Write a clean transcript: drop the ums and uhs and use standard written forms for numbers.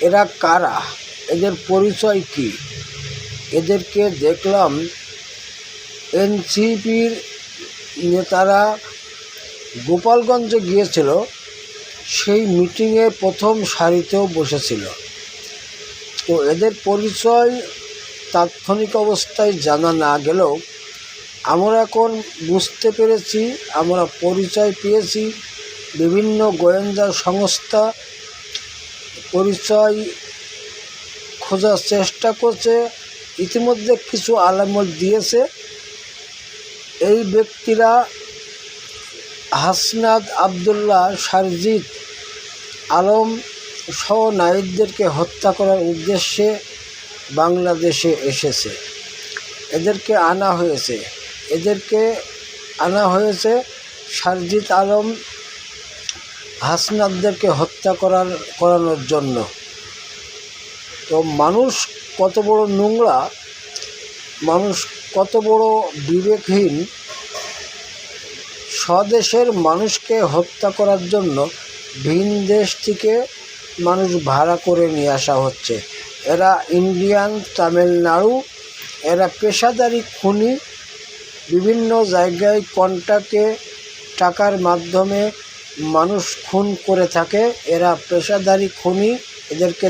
এরা কারা, এদের পরিচয় কী? এদেরকে দেখলাম এনসিপির নেতারা গোপালগঞ্জে গিয়েছিল, সেই মিটিংয়ে প্রথম সারিতেও বসেছিল। তো এদের পরিচয় তাৎক্ষণিক অবস্থায় জানা না গেলেও আমরা এখন বুঝতে পেরেছি, আমরা পরিচয় পেয়েছি। বিভিন্ন গোয়েন্দা সংস্থা পরিচয় খোঁজার চেষ্টা করছে, ইতিমধ্যে কিছু আলামত দিয়েছে। এই ব্যক্তিরা হাসনাত আবদুল্লাহ, সারজিৎ আলম সহ নাহিদদেরকে হত্যা করার উদ্দেশ্যে বাংলাদেশে এসেছে। এদেরকে আনা হয়েছে সারজিৎ আলম, হাসনাতদেরকে হত্যা করানোর জন্য। তো মানুষ কত বড় নোংরা, মানুষ কত বড় বিবেকহীন, স্বদেশের মানুষকে হত্যা করার জন্য ভিন দেশ থেকে মানুষ ভাড়া করে নিয়ে আসা হচ্ছে। এরা ইন্ডিয়ান, তামিলনাড়ু, এরা পেশাদারি খুনি। বিভিন্ন জায়গায় কন্ট্রাক্টে টাকার মাধ্যমে মানুষ খুন করে থাকে। এরা পেশাদারি খুনি, এদেরকে